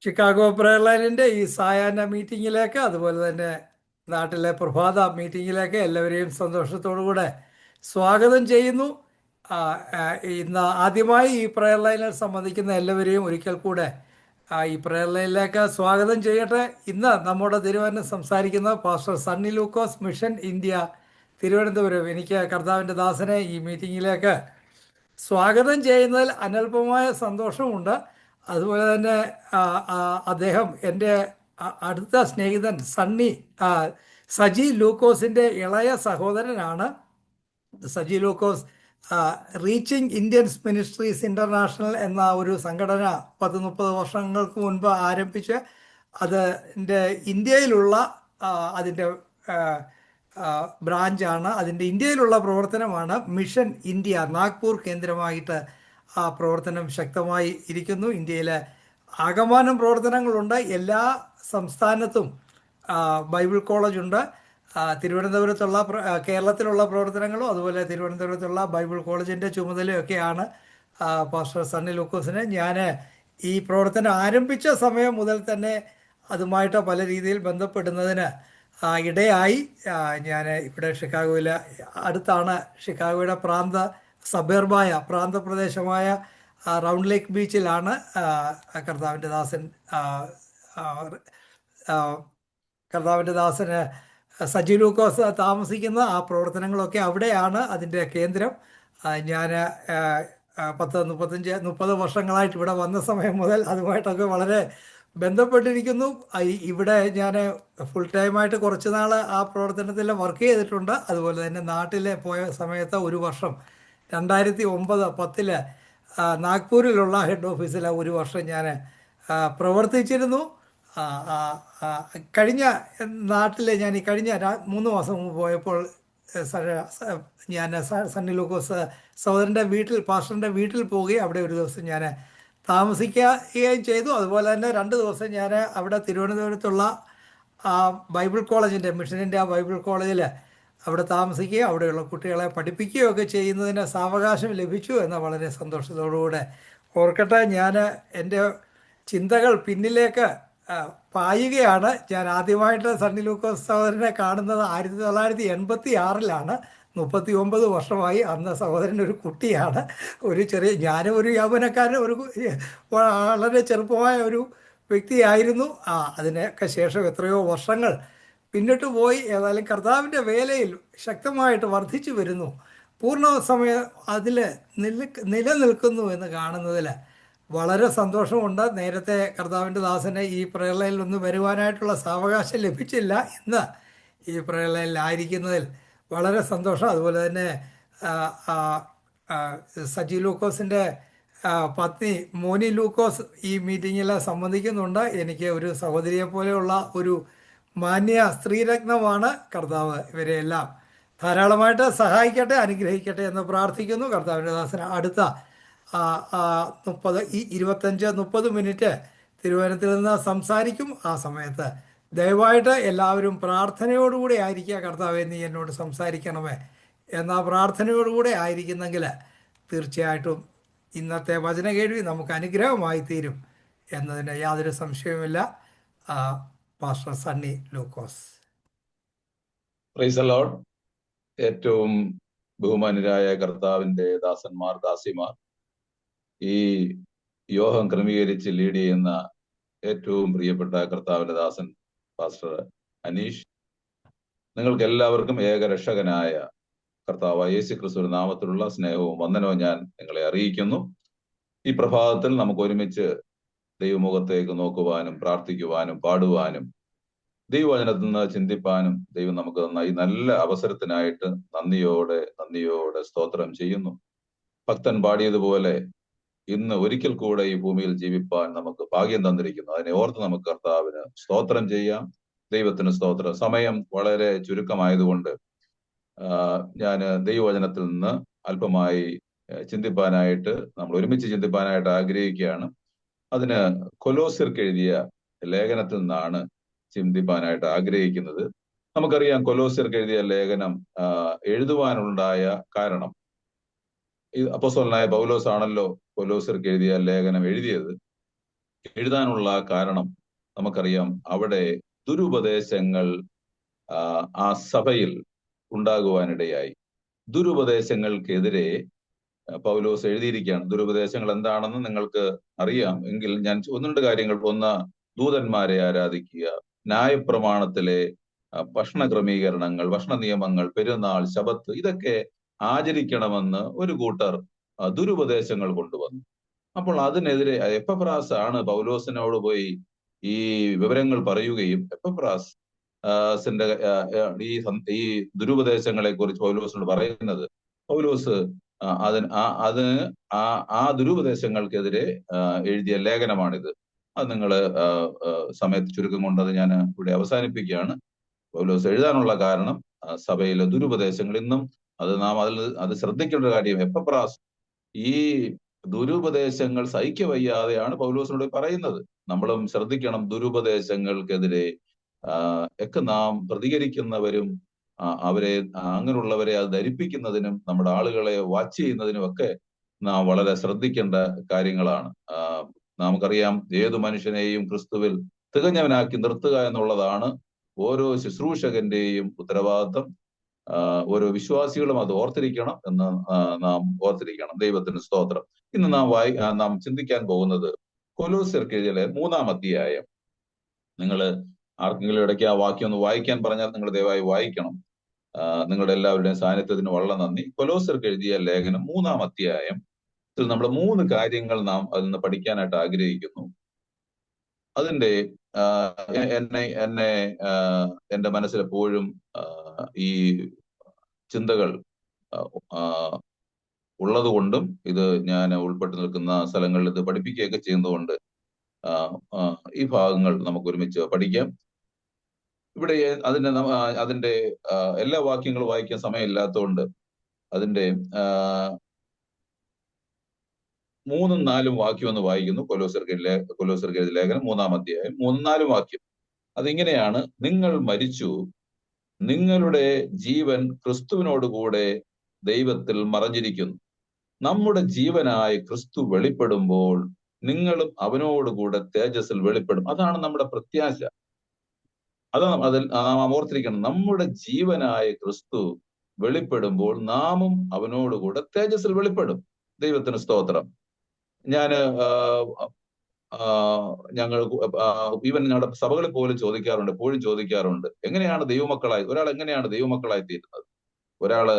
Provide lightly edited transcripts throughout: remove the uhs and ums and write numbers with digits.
Chicago prayer ലൈനിൻ്റെ ഈ സായാഹ്ന മീറ്റിങ്ങിലേക്ക്, അതുപോലെ തന്നെ നാട്ടിലെ പ്രഭാത മീറ്റിങ്ങിലേക്ക് എല്ലാവരെയും സന്തോഷത്തോടു കൂടെ സ്വാഗതം ചെയ്യുന്നു. ആ, ആ, ഇന്ന് ആദ്യമായി ഈ പ്രയർ ലൈനിൽ സംബന്ധിക്കുന്ന എല്ലാവരെയും ഒരിക്കൽ കൂടെ ഈ പ്രയർ ലൈനിലേക്ക് സ്വാഗതം ചെയ്യട്ടെ. ഇന്ന് നമ്മുടെ തിരുവനന്തപുരം സംസാരിക്കുന്ന പാസ്റ്റർ സണ്ണി ലൂക്കോസ്, മിഷൻ ഇന്ത്യ തിരുവനന്തപുരം. എനിക്ക് കർത്താവിൻ്റെ ദാസനെ ഈ മീറ്റിങ്ങിലേക്ക് സ്വാഗതം ചെയ്യുന്നതിൽ അനൽപമായ സന്തോഷമുണ്ട്. അതുപോലെ തന്നെ ആ, ആ, അദ്ദേഹം എൻ്റെ അടുത്ത സ്നേഹിതൻ ആ, സജി ലൂക്കോസിൻ്റെ ഇളയ സഹോദരനാണ്. സജി ലൂക്കോസ് റീച്ചിങ് ഇന്ത്യൻസ് മിനിസ്ട്രീസ് ഇൻ്റർനാഷണൽ എന്ന ഒരു സംഘടന 10-30 വർഷങ്ങൾക്ക് മുൻപ് ആരംഭിച്ച് അതിൻ്റെ ഇന്ത്യയിലുള്ള അതിൻ്റെ ബ്രാഞ്ചാണ്. അതിൻ്റെ ഇന്ത്യയിലുള്ള പ്രവർത്തനമാണ് മിഷൻ ഇന്ത്യ. നാഗ്പൂർ കേന്ദ്രമായിട്ട് ആ പ്രവർത്തനം ശക്തമായി ഇരിക്കുന്നു. ഇന്ത്യയിലെ ആകമാനം പ്രവർത്തനങ്ങളുണ്ട്. എല്ലാ സംസ്ഥാനത്തും ബൈബിൾ കോളേജുണ്ട്. തിരുവനന്തപുരത്തുള്ള കേരളത്തിലുള്ള പ്രവർത്തനങ്ങളും അതുപോലെ തിരുവനന്തപുരത്തുള്ള ബൈബിൾ കോളേജിൻ്റെ ചുമതലയൊക്കെയാണ് പാസ്റ്റർ സണ്ണി ലൂക്കോസിന്. ഞാൻ ഈ പ്രവർത്തനം ആരംഭിച്ച സമയം മുതൽ തന്നെ അതുമായിട്ട് പല രീതിയിൽ ബന്ധപ്പെടുന്നതിന് ഇടയായി. ഞാൻ ഇവിടെ ഷിക്കാഗോയിൽ അടുത്താണ്. ഷിക്കാഗോയുടെ സബർബായ പ്രാന്തപ്രദേശമായ റൗണ്ട് ലേക്ക് ബീച്ചിലാണ് കർത്താവിൻ്റെ ദാസൻ കർത്താവിൻ്റെ ദാസന് സജി ലൂക്കോസ് താമസിക്കുന്ന ആ പ്രവർത്തനങ്ങളൊക്കെ അവിടെയാണ് അതിൻ്റെ കേന്ദ്രം. ഞാൻ 30 വർഷങ്ങളായിട്ട് ഇവിടെ വന്ന സമയം മുതൽ അതുമായിട്ടൊക്കെ വളരെ ബന്ധപ്പെട്ടിരിക്കുന്നു. ഇവിടെ ഞാൻ ഫുൾ ടൈമായിട്ട് കുറച്ച് നാൾ ആ പ്രവർത്തനത്തിൽ വർക്ക് ചെയ്തിട്ടുണ്ട്. അതുപോലെ തന്നെ നാട്ടിൽ പോയ സമയത്ത് ഒരു വർഷം 2009-10 നാഗ്പൂരിലുള്ള ഹെഡ് ഓഫീസിൽ ഒരു വർഷം ഞാൻ പ്രവർത്തിച്ചിരുന്നു. കഴിഞ്ഞ നാട്ടിൽ ഞാൻ ഈ കഴിഞ്ഞ 3 മാസം മുമ്പ് പോയപ്പോൾ ഞാൻ സണ്ണി ലൂക്കോസ് സഹോദരൻ്റെ വീട്ടിൽ, പാസ്റ്ററിൻ്റെ വീട്ടിൽ പോവുകയും അവിടെ ഒരു ദിവസം ഞാൻ താമസിക്കുകയും ചെയ്തു. അതുപോലെ തന്നെ 2 ദിവസം ഞാൻ അവിടെ തിരുവനന്തപുരത്തുള്ള ബൈബിൾ കോളേജിൻ്റെ, മിഷനിൻ്റെ ആ ബൈബിൾ കോളേജിൽ അവിടെ താമസിക്കുകയും അവിടെയുള്ള കുട്ടികളെ പഠിപ്പിക്കുകയും ഒക്കെ ചെയ്യുന്നതിന് സാവകാശം ലഭിച്ചു എന്ന വളരെ സന്തോഷത്തോടുകൂടെ ഓർക്കട്ടെ. ഞാൻ എൻ്റെ ചിന്തകൾ പിന്നിലേക്ക് പായുകയാണ്. ഞാൻ ആദ്യമായിട്ട് സണ്ണി ലൂക്കോസ് സഹോദരനെ കാണുന്നത് 1986-ലാണ്. 39 വർഷമായി. അന്ന് സഹോദരൻ ഒരു കുട്ടിയാണ്. ഞാനും ഒരു യൗവനക്കാരൻ, വളരെ ചെറുപ്പമായ ഒരു വ്യക്തിയായിരുന്നു. അതിനൊക്കെ ശേഷം എത്രയോ വർഷങ്ങൾ പിന്നിട്ട് പോയി. ഏതായാലും കർത്താവിൻ്റെ വേലയിൽ ശക്തമായിട്ട് വർദ്ധിച്ചു വരുന്നു. പൂർണ്ണ സമയം അതിൽ നിലനിൽക്കുന്നു എന്ന് കാണുന്നതിൽ വളരെ സന്തോഷമുണ്ട്. നേരത്തെ കർത്താവിൻ്റെ ദാസനെ ഈ പ്രയർ ലൈനിലൊന്നും വരുവാനായിട്ടുള്ള സാവകാശം ലഭിച്ചില്ല. ഇന്ന് ഈ പ്രയർ ലൈനിലായിരിക്കുന്നതിൽ വളരെ സന്തോഷം. അതുപോലെ തന്നെ സജി ലൂക്കോസിൻ്റെ പത്നി മോനി ലൂക്കോസ് ഈ മീറ്റിങ്ങിൽ സംബന്ധിക്കുന്നുണ്ട്. എനിക്ക് ഒരു സഹോദരിയെ പോലെയുള്ള ഒരു മാന്യ സ്ത്രീരത്നമാണ്. കർത്താവ് ഇവരെയെല്ലാം ധാരാളമായിട്ട് സഹായിക്കട്ടെ, അനുഗ്രഹിക്കട്ടെ എന്ന് പ്രാർത്ഥിക്കുന്നു. കർത്താവിൻ്റെ ദാസന് അടുത്ത 25-30 മിനിറ്റ് തിരുവനന്തപുരത്തിൽ നിന്ന് സംസാരിക്കും. ആ സമയത്ത് ദയവായിട്ട് എല്ലാവരും പ്രാർത്ഥനയോടുകൂടെ ആയിരിക്കുക. കർത്താവെ, നീ എന്നോട് സംസാരിക്കണമേ എന്ന പ്രാർത്ഥനയോടുകൂടെ ആയിരിക്കുന്നെങ്കിൽ തീർച്ചയായിട്ടും ഇന്നത്തെ വചന കേൾവി നമുക്ക് അനുഗ്രഹമായി തീരും എന്നതിന് യാതൊരു സംശയവുമില്ല. Pastor Sunny Lukose. Praise the Lord. ഏറ്റവും ബഹുമാനരായ കർത്താവിന്റെ ദാസന്മാർ, ദാസിമാർ, ഈ യോഗം ക്രമീകരിച്ച് ലീഡ് ചെയ്യുന്ന ഏറ്റവും പ്രിയപ്പെട്ട കർത്താവിന്റെ ദാസൻ പാസ്റ്റർ അനീഷ്, നിങ്ങൾക്ക് എല്ലാവർക്കും ഏകരക്ഷകനായ കർത്താവ് യേശു ക്രിസ്തുവിന്റെ നാമത്തിലുള്ള സ്നേഹവും വന്ദനവും ഞാൻ നിങ്ങളെ അറിയിക്കുന്നു. ഈ പ്രഭാതത്തിൽ നമുക്ക് ഒരുമിച്ച് ദൈവമുഖത്തേക്ക് നോക്കുവാനും പ്രാർത്ഥിക്കുവാനും പാടുവാനും ദൈവവചനത്തിൽ നിന്ന് ചിന്തിപ്പാനും ദൈവം നമുക്ക് തന്ന ഈ നല്ല അവസരത്തിനായിട്ട് നന്ദിയോടെ സ്തോത്രം ചെയ്യുന്നു. ഭക്തൻ പാടിയതുപോലെ ഇന്ന് ഒരിക്കൽ കൂടെ ഈ ഭൂമിയിൽ ജീവിപ്പാൻ നമുക്ക് ഭാഗ്യം തന്നിരിക്കുന്നു. അതിനെ ഓർത്ത് നമുക്ക് കർത്താവിന് സ്തോത്രം ചെയ്യാം. ദൈവത്തിന് സ്തോത്രം. സമയം വളരെ ചുരുക്കമായതുകൊണ്ട് ഞാൻ ദൈവവചനത്തിൽ നിന്ന് അല്പമായി നമ്മൾ ഒരുമിച്ച് ചിന്തിപ്പാനായിട്ട് ആഗ്രഹിക്കുകയാണ്. അതിന് കൊലോസ്യർക്ക് എഴുതിയ ലേഖനത്തിൽ നിന്നാണ് ചിന്തിപ്പാനായിട്ട് ആഗ്രഹിക്കുന്നത്. നമുക്കറിയാം, കൊലോസ്യർക്ക് എഴുതിയ ലേഖനം എഴുതുവാനുണ്ടായ കാരണം, അപ്പോസ്തലനായ പൗലോസ് ആണല്ലോ കൊലോസ്യർക്ക് എഴുതിയ ലേഖനം എഴുതിയത്. എഴുതാനുള്ള കാരണം നമുക്കറിയാം. അവിടെ ദുരുപദേശങ്ങൾ ആ സഭയിൽ ഉണ്ടാകുവാനിടയായി. ദുരുപദേശങ്ങൾക്കെതിരെ പൗലോസ് എഴുതിയിരിക്കുകയാണ്. ദുരുപദേശങ്ങൾ എന്താണെന്ന് നിങ്ങൾക്ക് അറിയാം എങ്കിൽ ഞാൻ ഒന്ന് രണ്ട് കാര്യങ്ങൾ. ഒന്ന്, ദൂതന്മാരെ ആരാധിക്കുക, ന്യായപ്രമാണത്തിലെ ഭക്ഷണ ക്രമീകരണങ്ങൾ, ഭക്ഷണ നിയമങ്ങൾ, പെരുന്നാൾ, ശബത്ത്, ഇതൊക്കെ ആചരിക്കണമെന്ന് ഒരു കൂട്ടർ ദുരുപദേശങ്ങൾ കൊണ്ടുവന്നു. അപ്പോൾ അതിനെതിരെ എപ്പഫ്രാസ് ആണ് പൗലോസിനോട് പോയി ഈ വിവരങ്ങൾ പറയുകയും എപ്പഫ്രാസ് സിന്റെ ഈ ദുരുപദേശങ്ങളെ കുറിച്ച് പൗലോസിനോട് പറയുന്നത്. പൗലോസ് അതിന് ആ ദുരുപദേശങ്ങൾക്കെതിരെ എഴുതിയ ലേഖനമാണിത്. അത് നിങ്ങൾ സമയത്ത് ചുരുക്കം കൊണ്ട് അത് ഞാൻ ഇവിടെ അവസാനിപ്പിക്കുകയാണ്. പൗലോസ് എഴുതാനുള്ള കാരണം സഭയിലെ ദുരുപദേശങ്ങൾ ഇന്നും നാം അത് ശ്രദ്ധിക്കേണ്ട ഒരു കാര്യം. എപ്പഫ്രാസ് ഈ ദുരുപദേശങ്ങൾ സഹിക്കവയ്യാതെയാണ് പൗലോസിനോട് പറയുന്നത്. നമ്മളും ശ്രദ്ധിക്കണം. ദുരുപദേശങ്ങൾക്കെതിരെ ഒക്കെ നാം പ്രതികരിക്കുന്നവരും അവരെ അങ്ങനെയുള്ളവരെ അത് ധരിപ്പിക്കുന്നതിനും നമ്മുടെ ആളുകളെ വാച്ച് ചെയ്യുന്നതിനും ഒക്കെ നാം വളരെ ശ്രദ്ധിക്കേണ്ട കാര്യങ്ങളാണ്. നമുക്കറിയാം, ഏതു മനുഷ്യനെയും ക്രിസ്തുവിൽ തികഞ്ഞവനാക്കി നിർത്തുക എന്നുള്ളതാണ് ഓരോ ശുശ്രൂഷകന്റെയും ഉത്തരവാദിത്വം. ഓരോ വിശ്വാസികളും അത് ഓർത്തിരിക്കണം എന്ന് നാം ഓർത്തിരിക്കണം. ദൈവത്തിന് സ്തോത്രം. ഇന്ന് നാം ചിന്തിക്കാൻ പോകുന്നത് കൊലോസ്യർക്ക് എഴുതിയ 3-ാം അധ്യായം. നിങ്ങൾ ആർക്കെങ്കിലും ഇടയ്ക്ക് ആ വാക്യം ഒന്ന് വായിക്കാൻ പറഞ്ഞാൽ നിങ്ങൾ ദയവായി വായിക്കണം. നിങ്ങളുടെ എല്ലാവരുടെയും സാന്നിധ്യത്തിന് വളരെ നന്ദി. കൊലോസ്യർക്ക് എഴുതിയ ലേഖനം 3-ാം അധ്യായം നമ്മൾ 3 കാര്യങ്ങൾ നാം അതിൽ നിന്ന് പഠിക്കാനായിട്ട് ആഗ്രഹിക്കുന്നു. അതിന്റെ എന്റെ മനസ്സിലെപ്പോഴും ഈ ചിന്തകൾ ഉള്ളതുകൊണ്ടും ഇത് ഞാൻ ഉൾപ്പെട്ട് നിൽക്കുന്ന സ്ഥലങ്ങളിൽ ഇത് പഠിപ്പിക്കുകയൊക്കെ ചെയ്യുന്നതുകൊണ്ട് ഈ ഭാഗങ്ങൾ നമുക്ക് ഒരുമിച്ച് പഠിക്കാം. ഇവിടെ അതിന്റെ എല്ലാ വാക്യങ്ങളും വായിക്കാൻ സമയമില്ലാത്തതുകൊണ്ട് അതിന്റെ 3ഉം 4ഉം വാക്യം ഒന്ന് വായിക്കുന്നു. കൊലോസ്യർക്ക് എഴുതിയ ലേഖനം 3-ാം അധ്യായം 3-4 വാക്യം. അതിങ്ങനെയാണ്: നിങ്ങൾ മരിച്ചു, നിങ്ങളുടെ ജീവൻ ക്രിസ്തുവിനോടുകൂടെ ദൈവത്തിൽ മറഞ്ഞിരിക്കുന്നു. നമ്മുടെ ജീവനായ ക്രിസ്തു വെളിപ്പെടുമ്പോൾ നിങ്ങളും അവനോടുകൂടെ തേജസ്സിൽ വെളിപ്പെടും. അതാണ് നമ്മുടെ പ്രത്യാശ. അതിൽ നാം ഓർത്തിരിക്കണം. നമ്മുടെ ജീവനായ ക്രിസ്തു വെളിപ്പെടുമ്പോൾ നാമും അവനോടുകൂടെ തേജസ്സിൽ വെളിപ്പെടും. ദൈവത്തിന് സ്തോത്രം. ഞങ്ങൾ ഈവൻ ഞങ്ങളുടെ സഭകളിൽ പോലും ചോദിക്കാറുണ്ട്, എപ്പോഴും ചോദിക്കാറുണ്ട്, ഒരാൾ എങ്ങനെയാണ് ദൈവമക്കളായി തീരുന്നത്? ഒരാള്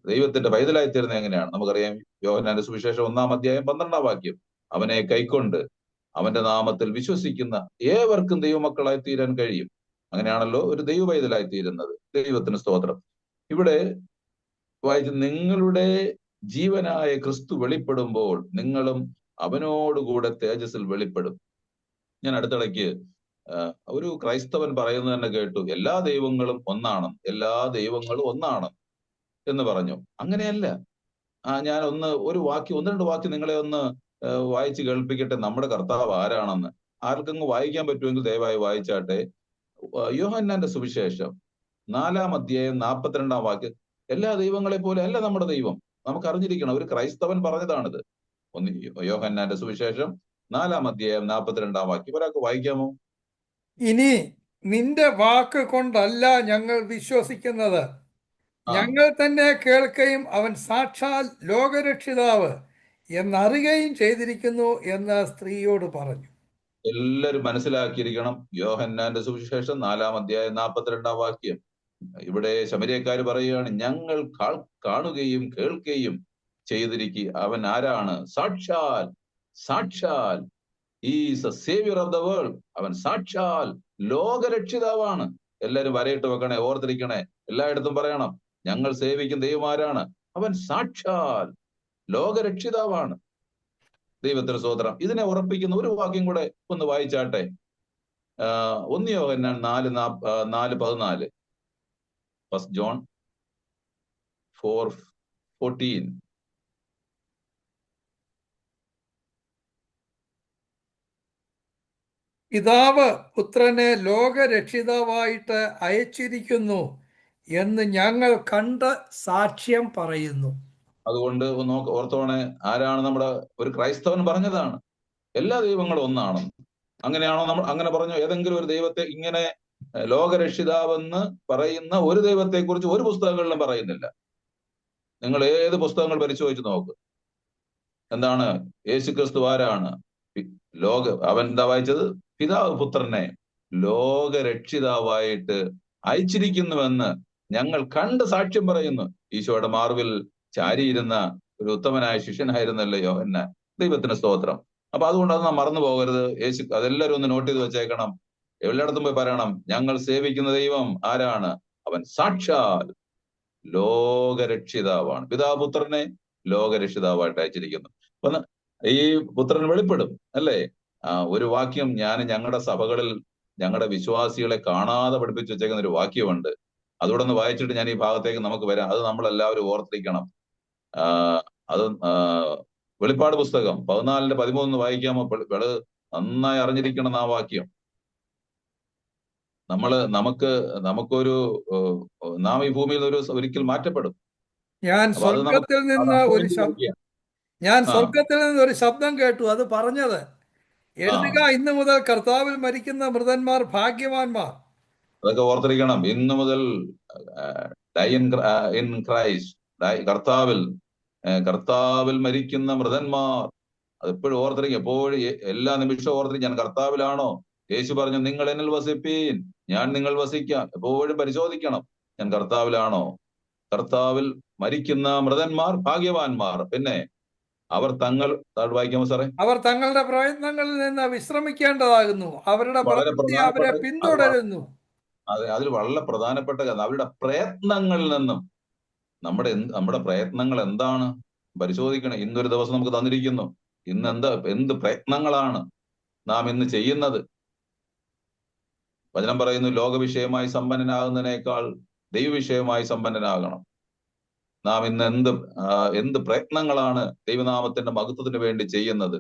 ദൈവത്തിന്റെ പൈതലായി തീരുന്നത് എങ്ങനെയാണ്? നമുക്കറിയാം, യോഹന്നാന്റെ സുവിശേഷം 1-ാം അധ്യായം 12-ാം വാക്യം: അവനെ കൈക്കൊണ്ട് അവന്റെ നാമത്തിൽ വിശ്വസിക്കുന്ന ഏവർക്കും ദൈവമക്കളായി തീരാൻ കഴിയും. അങ്ങനെയാണല്ലോ ഒരു ദൈവ പൈതലായി തീരുന്നത്. ദൈവത്തിന് സ്തോത്രം. ഇവിടെ വായിച്ചു: നിങ്ങളുടെ ജീവനായ ക്രിസ്തു വെളിപ്പെടുമ്പോൾ നിങ്ങളും അവനോടുകൂടെ തേജസ്സിൽ വെളിപ്പെടും. ഞാൻ അടുത്തിടയ്ക്ക് ഒരു ക്രൈസ്തവൻ പറയുന്നത് തന്നെ കേട്ടു, എല്ലാ ദൈവങ്ങളും ഒന്നാണ് എന്ന് പറഞ്ഞു. അങ്ങനെയല്ല. ഞാൻ ഒന്ന് രണ്ട് വാക്യം നിങ്ങളെ ഒന്ന് വായിച്ച് കേൾപ്പിക്കട്ടെ, നമ്മുടെ കർത്താവ് ആരാണെന്ന്. ആർക്കെങ്കിലും വായിക്കാൻ പറ്റുമെങ്കിൽ ദയവായി വായിച്ചാട്ടെ. യോഹന്നാന്റെ സുവിശേഷം 4-ാം അധ്യായം 42-ാം വാക്യം. എല്ലാ ദൈവങ്ങളെ പോലെ അല്ല നമ്മുടെ ദൈവം. നമുക്ക് അറിഞ്ഞിരിക്കണം. ഒരു ക്രൈസ്തവൻ പറഞ്ഞതാണിത്. യോഹന്നാന്റെ സുവിശേഷം 4-ാം അധ്യായം 42-ാം വാക്യം ഒരാൾക്ക് വായിക്കാമോ? ഇനി നിന്റെ വാക്ക് കൊണ്ടല്ല ഞങ്ങൾ വിശ്വസിക്കുന്നത്, ഞങ്ങൾ തന്നെ കേൾക്കുകയും അവൻ സാക്ഷാൽ ലോകരക്ഷിതാവ് എന്നറിയുകയും ചെയ്തിരിക്കുന്നു എന്ന് സ്ത്രീയോട് പറഞ്ഞു. എല്ലാവരും മനസ്സിലാക്കിയിരിക്കണം. യോഹന്നാന്റെ സുവിശേഷം 4-ാം അധ്യായം 42-ാം വാക്യം. ഇവിടെ ശമര്യക്കാര് പറയുകയാണ്, ഞങ്ങൾ കാണുകയും കേൾക്കുകയും ചെയ്തിരിക്കുക. അവൻ ആരാണ്? സാക്ഷാൽ is A Xavier of the world. അവൻ സാക്ഷാൽ ലോകരക്ഷിതാവാണ്. എല്ലാരും വരയിട്ട് വെക്കണേ, ഓർത്തിരിക്കണേ, എല്ലായിടത്തും പറയണം. ഞങ്ങൾ സേവിക്കുന്ന ദൈവം ആരാണ്? അവൻ സാക്ഷാൽ ലോകരക്ഷിതാവാണ്. ദൈവത്തിന് സ്തോത്രം. ഇതിനെ ഉറപ്പിക്കുന്ന ഒരു വാക്യം കൂടെ ഒന്ന് വായിച്ചാട്ടെ. 1 യോഹന്നാൻ 4:14. 1 John 4:14. പിതാവ് പുത്രനെ ലോകരക്ഷിതാവായിട്ട് അയച്ചിരിക്കുന്നു എന്ന് ഞങ്ങൾ കണ്ട് സാക്ഷ്യം പറയുന്നു. അതുകൊണ്ട് ഓർത്തോണെ, ആരാണ്? ഒരു ക്രൈസ്തവൻ പറഞ്ഞതാണ്. എല്ലാ ദൈവങ്ങളും ഒന്നാണെന്ന്. അങ്ങനെയാണോ നമ്മൾ അങ്ങനെ പറഞ്ഞു? ഏതെങ്കിലും ഒരു ദൈവത്തെ ഇങ്ങനെ ലോകരക്ഷിതാവെന്ന് പറയുന്ന ഒരു ദൈവത്തെ കുറിച്ച് ഒരു പുസ്തകങ്ങളിലും പറയുന്നില്ല. നിങ്ങൾ ഏത് പുസ്തകങ്ങൾ പരിശോധിച്ച് നോക്ക്. എന്താണ് യേശുക്രിസ്തു ആരാണ്? അവൻ എന്താ വായിച്ചത്? പിതാവ് പുത്രനെ ലോകരക്ഷിതാവായിട്ട് അയച്ചിരിക്കുന്നുവെന്ന് ഞങ്ങൾ കണ്ട് സാക്ഷ്യം പറയുന്നു. ഈശോയുടെ മാർവിൽ ചാരിയിരുന്ന ഒരു ഉത്തമനായ ശിഷ്യനായിരുന്നല്ലോ യോഹന്നാൻ. ദൈവത്തിന് സ്തോത്രം. അപ്പൊ അതുകൊണ്ട് അത് നാം മറന്നു പോകരുത്. അതെല്ലാവരും ഒന്ന് നോട്ട് ചെയ്ത് വെച്ചേക്കണം. എല്ലായിടത്തും പോയി പറയണം, ഞങ്ങൾ സേവിക്കുന്ന ദൈവം ആരാണ്? അവൻ സാക്ഷാൽ ലോകരക്ഷിതാവാണ്. പിതാപുത്രനെ ലോകരക്ഷിതാവായിട്ട് അയച്ചിരിക്കുന്നു. അപ്പൊ ഈ പുത്രൻ വെളിപ്പെടും അല്ലേ? ഒരു വാക്യം ഞാൻ ഞങ്ങളുടെ സഭകളിൽ ഞങ്ങളുടെ വിശ്വാസികളെ കാണാതെ പഠിപ്പിച്ചു വെച്ചേക്കുന്ന ഒരു വാക്യമുണ്ട്. അതുകൂടെ ഒന്ന് വായിച്ചിട്ട് ഞാൻ ഈ ഭാഗത്തേക്ക് നമുക്ക് വരാം. അത് നമ്മളെല്ലാവരും ഓർത്തിരിക്കണം. അത് വെളിപ്പാട് പുസ്തകം 14:13 വായിക്കാമോ? നന്നായി അറിഞ്ഞിരിക്കണം ആ വാക്യം. നമുക്കൊരു നാം ഈ ഭൂമിയിൽ ഒരിക്കൽ മാറ്റപ്പെടും. ഞാൻ അപ്പൊ അത് സ്വർഗത്തിൽ നിന്ന് ഒരു ശബ്ദം കേട്ടു. അത് പറഞ്ഞത്, എഴുതുക, ഇന്നു മുതൽ കർത്താവിൽ മരിക്കുന്ന മൃതന്മാർ ഭാഗ്യവാന്മാർ. അതൊക്കെ ഓർത്തിരിക്കണം. ഇന്നു മുതൽ ഡൈ ഇൻ ക്രൈസ്റ്റ്, കർത്താവിൽ മരിക്കുന്ന മൃതന്മാർ. അതെപ്പോഴും ഓർത്തിരിക്കും. എപ്പോഴും എല്ലാ നിമിഷവും ഓർത്തിരിക്കും, ഞാൻ കർത്താവിലാണോ? യേശു പറഞ്ഞു, നിങ്ങൾ എന്നിൽ വസിപ്പീൻ, ഞാൻ നിങ്ങൾ വസിക്കാം. എപ്പോഴും പരിശോധിക്കണം, ഞാൻ കർത്താവിലാണോ? കർത്താവിൽ മരിക്കുന്ന മൃതന്മാർ ഭാഗ്യവാന്മാർ. പിന്നെ അവർ വായിക്കാമോ സാറേ? അവർ തങ്ങളുടെ പ്രയത്നങ്ങളിൽ നിന്ന് വിശ്രമിക്കേണ്ടതാകുന്നു, അവരുടെ പ്രവൃത്തി അവരെ പിന്തുടരുന്നു. അതെ, അതിൽ വളരെ പ്രധാനപ്പെട്ട കാര്യം, അവരുടെ പ്രയത്നങ്ങളിൽ നിന്നും. നമ്മുടെ പ്രയത്നങ്ങൾ എന്താണ് പരിശോധിക്കണം. ഇന്നൊരു ദിവസം നമുക്ക് തന്നിരിക്കുന്നു. ഇന്ന് എന്ത് പ്രയത്നങ്ങളാണ് നാം ഇന്ന് ചെയ്യുന്നത്? വചനം പറയുന്നു, ലോകവിഷയമായി സമ്പന്നനാകുന്നതിനേക്കാൾ ദൈവവിഷയമായി സമ്പന്നനാകണം. നാം ഇന്ന് എന്ത് പ്രയത്നങ്ങളാണ് ദൈവനാമത്തിന്റെ മഹത്വത്തിന് വേണ്ടി ചെയ്യുന്നത്?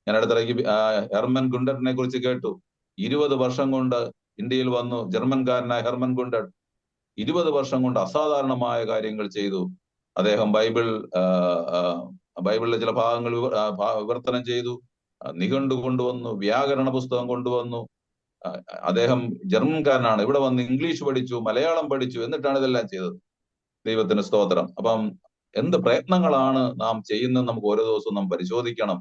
ഞാൻ അടുത്തിടയ്ക്ക് ഹെർമൻ ഗുണ്ടറിനെ കുറിച്ച് കേട്ടു. 20 വർഷം കൊണ്ട് ഇന്ത്യയിൽ വന്നു. ജർമ്മൻകാരനായ ഹെർമൻ ഗുണ്ടർ 20 വർഷം കൊണ്ട് അസാധാരണമായ കാര്യങ്ങൾ ചെയ്തു. അദ്ദേഹം ബൈബിളിലെ ചില ഭാഗങ്ങൾ വിവർത്തനം ചെയ്തു, നിഘണ്ടു കൊണ്ടുവന്നു, വ്യാകരണ പുസ്തകം കൊണ്ടുവന്നു. അദ്ദേഹം ജർമ്മൻകാരനാണ്. ഇവിടെ വന്ന് ഇംഗ്ലീഷ് പഠിച്ചു, മലയാളം പഠിച്ചു, എന്നിട്ടാണ് ഇതെല്ലാം ചെയ്തത്. ദൈവത്തിന് സ്തോത്രം. അപ്പം എന്ത് പ്രയത്നങ്ങളാണ് നാം ചെയ്യുന്നത് നമുക്ക് ഓരോ ദിവസവും നാം പരിശോധിക്കണം.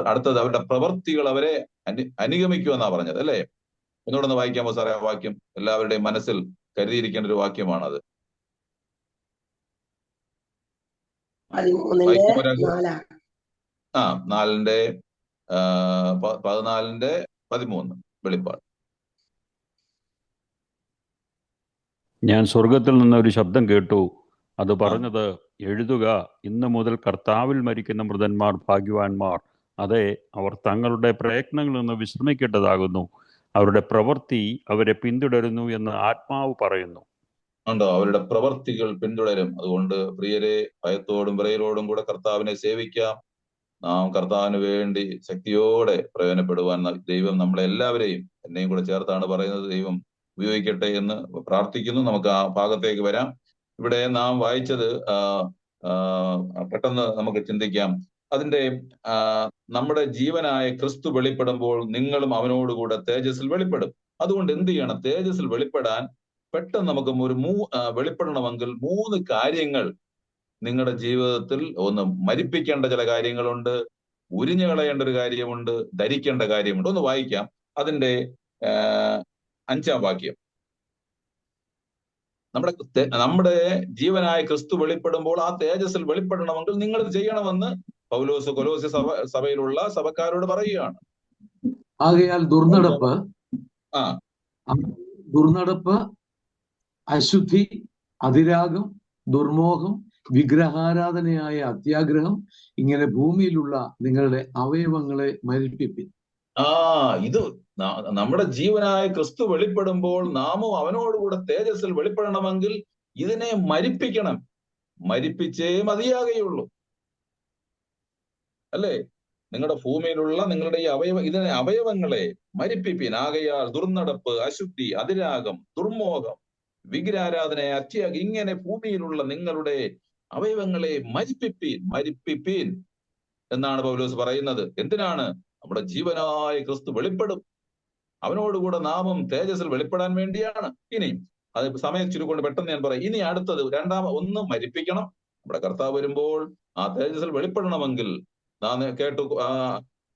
അടുത്തത് അവരുടെ പ്രവൃത്തികൾ അവരെ അനുഗമിക്കുമെന്നാ പറഞ്ഞത് അല്ലേ? ഒന്നുകൂടെ വായിക്കാമോ സാറേ ആ വാക്യം? എല്ലാവരുടെയും മനസ്സിൽ കരുതിയിരിക്കേണ്ട ഒരു വാക്യമാണത്. 14:13 വെളിപ്പാട്. ഞാൻ സ്വർഗത്തിൽ നിന്ന് ഒരു ശബ്ദം കേട്ടു. അത് പറഞ്ഞത്, എഴുതുക, ഇന്നു മുതൽ കർത്താവിൽ മരിക്കുന്ന മൃതന്മാർ ഭാഗ്യവാന്മാർ. അതെ, അവർ തങ്ങളുടെ പ്രയത്നങ്ങളിൽ നിന്ന് വിശ്രമിക്കേണ്ടതാകുന്നു, അവരുടെ പ്രവൃത്തി അവരെ പിന്തുടരുന്നു എന്ന് ആത്മാവ് പറയുന്നു. ഉണ്ടോ? അവരുടെ പ്രവർത്തികൾ പിന്തുടരും. അതുകൊണ്ട് പ്രിയരെ, ഭയത്തോടും വിറയലോടും കൂടെ കർത്താവിനെ സേവിക്കാം. നാം കർത്താവിന് വേണ്ടി ശക്തിയോടെ പ്രയോജനപ്പെടുവാൻ ദൈവം നമ്മളെല്ലാവരെയും, എന്നെയും കൂടെ ചേർത്താണ് പറയുന്നത്, ദൈവം ഉപയോഗിക്കട്ടെ എന്ന് പ്രാർത്ഥിക്കുന്നു. നമുക്ക് ആ ഭാഗത്തേക്ക് വരാം. ഇവിടെ നാം വായിച്ചത് പെട്ടെന്ന് നമുക്ക് ചിന്തിക്കാം. അതിന്റെ നമ്മുടെ ജീവനായ ക്രിസ്തു വെളിപ്പെടുമ്പോൾ നിങ്ങളും അവനോടുകൂടെ തേജസ്സിൽ വെളിപ്പെടും. അതുകൊണ്ട് എന്ത് ചെയ്യണം? തേജസ്സിൽ വെളിപ്പെടാൻ പെട്ടെന്ന് നമുക്ക് വെളിപ്പെടണമെങ്കിൽ 3 കാര്യങ്ങൾ നിങ്ങളുടെ ജീവിതത്തിൽ ഒന്ന് മരിപ്പിക്കേണ്ട ചില കാര്യങ്ങളുണ്ട്, ഉരിഞ്ഞു കളയേണ്ട ഒരു കാര്യമുണ്ട്, ധരിക്കേണ്ട കാര്യമുണ്ട്. ഒന്ന് വായിക്കാം. അതിന്റെ 5-ാം വാക്യം. നമ്മുടെ ജീവനായ ക്രിസ്തു വെളിപ്പെടുമ്പോൾ ആ തേജസ്സിൽ വെളിപ്പെടണമെങ്കിൽ നിങ്ങൾ ഇത് ചെയ്യണമെന്ന് പൗലോസ് കൊലോസ്യ സഭയിലുള്ള സഭക്കാരോട് പറയുകയാണ്. ആകയാൽ ദുർനടപ്പ്, അശുദ്ധി, അതിരാഗം, ദുർമോഹം, വിഗ്രഹാരാധനയായ അത്യാഗ്രഹം, ഇങ്ങനെ ഭൂമിയിലുള്ള നിങ്ങളുടെ അവയവങ്ങളെ മരിപ്പിപ്പിൻ. ഇത് നമ്മുടെ ജീവനായ ക്രിസ്തു വെളിപ്പെടുമ്പോൾ നാമും അവനോടുകൂടെ തേജസ്സിൽ വെളിപ്പെടണമെങ്കിൽ ഇതിനെ മരിപ്പിക്കണം. മരിപ്പിച്ചേ മതിയാകുകയുള്ളൂ അല്ലേ? നിങ്ങളുടെ ഭൂമിയിലുള്ള നിങ്ങളുടെ ഈ അവയവങ്ങളെ മരിപ്പിപ്പിൻ. ആകയാൽ ദുർനടപ്പ്, അശുദ്ധി, അതിരാഗം, ദുർമോഹം, വിഗ്രഹാരാധന, അത്യാഗം, ഇങ്ങനെ ഭൂമിയിലുള്ള നിങ്ങളുടെ അവയവങ്ങളെ മരിപ്പിപ്പീൻ. എന്നാണ് പൗലോസ് പറയുന്നത്. എന്തിനാണ്? നമ്മുടെ ജീവനായ ക്രിസ്തു വെളിപ്പെടും. അവനോടുകൂടെ നാമം തേജസ്സിൽ വെളിപ്പെടാൻ വേണ്ടിയാണ്. ഇനി അത് സമയം ചുരുക്കൊണ്ട് പെട്ടെന്ന് ഞാൻ പറയാം. ഇനി അടുത്തത് ഒന്ന് മരിപ്പിക്കണം. നമ്മുടെ കർത്താവ് വരുമ്പോൾ ആ തേജസ്സിൽ വെളിപ്പെടണമെങ്കിൽ നാം കേട്ടു,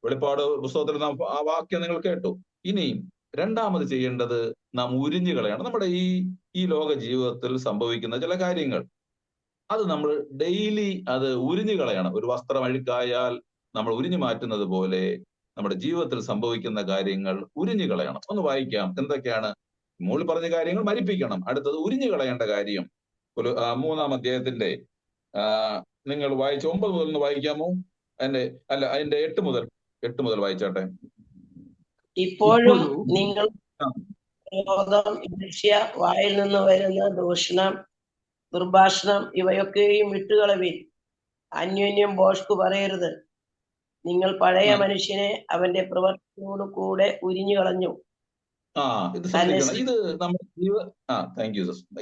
വെളിപ്പാട് പുസ്തകത്തിൽ നാം ആ വാക്യം നിങ്ങൾ കേട്ടു. ഇനി രണ്ടാമത് ചെയ്യേണ്ടത് നാം ഉരിഞ്ഞു കളയണം. നമ്മുടെ ഈ ലോക ജീവിതത്തിൽ സംഭവിക്കുന്ന ചില കാര്യങ്ങൾ, അത് നമ്മൾ ഡെയിലി അത് ഉരിഞ്ഞു കളയണം. ഒരു വസ്ത്രം അഴുക്കായാൽ നമ്മൾ ഉരിഞ്ഞു മാറ്റുന്നത് പോലെ നമ്മുടെ ജീവിതത്തിൽ സംഭവിക്കുന്ന കാര്യങ്ങൾ ഉരിഞ്ഞു കളയണം. ഒന്ന് വായിക്കാം. എന്തൊക്കെയാണ്? മുകളിൽ പറഞ്ഞ കാര്യങ്ങൾ മരിപ്പിക്കണം. അടുത്തത് ഉരിഞ്ഞു കളയേണ്ട കാര്യം 3-ാം അധ്യായത്തിന്റെ നിങ്ങൾ വായിച്ച 9 മുതൽ ഒന്ന് വായിക്കാമോ? അതിന്റെ 8 മുതൽ വായിച്ചാട്ടെ. ഇപ്പോഴും നിങ്ങൾ ക്രോധം, ഈർഷ്യ, വായിൽ നിന്ന് വരുന്ന ദൂഷണം, ദുർഭാഷണം ഇവയൊക്കെയും വിട്ടുകളവിൻ. അന്യോന്യം ഭോഷ്കു പറയരുത്. നിങ്ങൾ പഴയ മനുഷ്യനെ അവന്റെ പ്രവർത്തനത്തോടു കൂടെ ഉരിഞ്ഞു കളഞ്ഞു. ഇത് ശ്രദ്ധിക്കണം.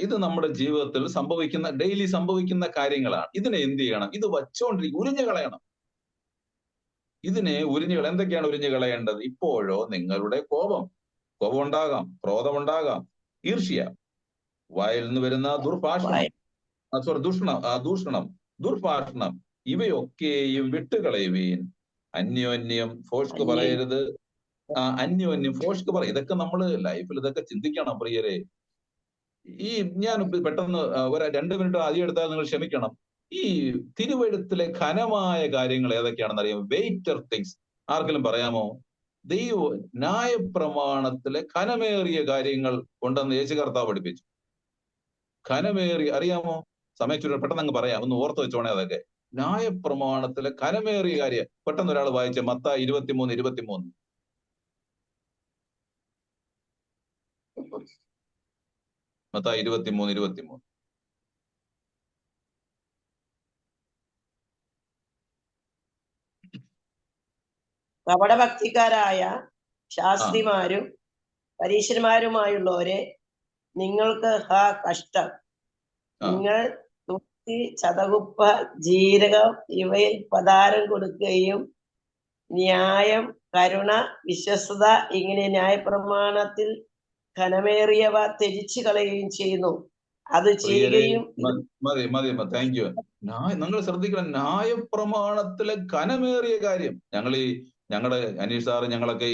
ഇത് നമ്മുടെ ജീവിതത്തിൽ സംഭവിക്കുന്ന, ഡെയിലി സംഭവിക്കുന്ന കാര്യങ്ങളാണ്. ഇതിനെ എന്ത് ചെയ്യണം? ഇത് വച്ചുകൊണ്ടിരിക്കും, ഉരിഞ്ഞു കളയണം. ഇതിനെ ഉരിഞ്ഞു എന്തൊക്കെയാണ് ഉരിഞ്ഞു കളയേണ്ടത്? ഇപ്പോഴോ നിങ്ങളുടെ കോപം ഉണ്ടാകാം, ക്രോധമുണ്ടാകാം, ഈർഷ്യ, വായിൽ നിന്ന് വരുന്ന ദൂഷണം, ദുർഭാഷണം ഇവയൊക്കെയും വിട്ടുകളയുവീൻ. അന്യോന്യം ഭോഷ്ക് പറയരുത്. അന്യോന്യം ഭോഷ്ക് പറയും. ഇതൊക്കെ നമ്മള് ലൈഫിൽ ഇതൊക്കെ ചിന്തിക്കണം പ്രിയരെ. ഞാൻ പെട്ടെന്ന് 2 മിനിറ്റ് അധികം എടുത്താൽ നിങ്ങൾ ക്ഷമിക്കണം. ഈ തിരുവെഴുത്തിലെ ഘനമായ കാര്യങ്ങൾ ഏതൊക്കെയാണെന്ന് അറിയാമോ? Waiter things. ആർക്കെങ്കിലും പറയാമോ? ന്യായപ്രമാണത്തിലെ ഘനമേറിയ കാര്യങ്ങൾ ഉണ്ടെന്ന് യേശു കർത്താവ് പഠിപ്പിച്ചു. ഘനമേറിയ, അറിയാമോ? സമയച്ചുരുൾ പെട്ടെന്ന് അങ്ങ് പറയാം, ഒന്ന് ഓർത്ത് വെച്ചോണേ. അതൊക്കെ ന്യായപ്രമാണത്തിലെ ഘനമേറിയ കാര്യം. പെട്ടെന്ന് ഒരാൾ വായിച്ച മത്തായി 23:23. മത്തായി 23:23. കപടഭക്തിക്കാരായ ശാസ്ത്രിമാരും പരീശന്മാരുമായുള്ളവരെ, നിങ്ങൾക്ക് കഷ്ടം. നിങ്ങൾ തുളസി, ചതകുപ്പ, ജീരകം ഇവയിൽ പദാരം കൊടുക്കുകയും ന്യായം, കരുണ, വിശ്വസ്തത ഇങ്ങനെ ന്യായപ്രമാണത്തിൽ ഘനമേറിയവ ത്യജിച്ചു കളയുകയും ചെയ്യുന്നു. അത് ചെയ്യുകയും മതി. Thank you. നിങ്ങൾ ശ്രദ്ധിക്കണം, ന്യായപ്രമാണത്തിലെ ഘനമേറിയ കാര്യം. ഞങ്ങളുടെ അനീഷ് സാറ്, ഞങ്ങളൊക്കെ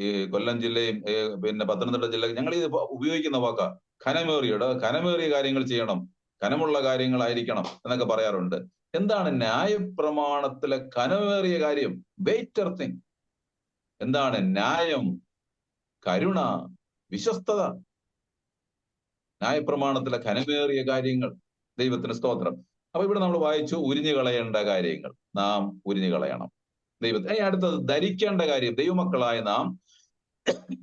ഈ കൊല്ലം ജില്ലയും പിന്നെ പത്തനംതിട്ട ജില്ല, ഞങ്ങൾ ഇത് ഉപയോഗിക്കുന്ന വാക്കാ ഘനമേറിയ കാര്യങ്ങൾ ചെയ്യണം, ഘനമുള്ള കാര്യങ്ങളായിരിക്കണം എന്നൊക്കെ പറയാറുണ്ട്. എന്താണ് ന്യായപ്രമാണത്തിലെ ഘനമേറിയ കാര്യം? Better thing. എന്താണ്? ന്യായം, കരുണ, വിശ്വസ്തത. ന്യായപ്രമാണത്തിലെ ഘനമേറിയ കാര്യങ്ങൾ. ദൈവത്തിന് സ്തോത്രം. അപ്പൊ ഇവിടെ നമ്മൾ വായിച്ചു ഉരിഞ്ഞു കളയേണ്ട കാര്യങ്ങൾ. നാം ഉരിഞ്ഞു കളയണം. അടുത്തത് ധരിക്കേണ്ട കാര്യം. ദൈവമക്കളായ നാം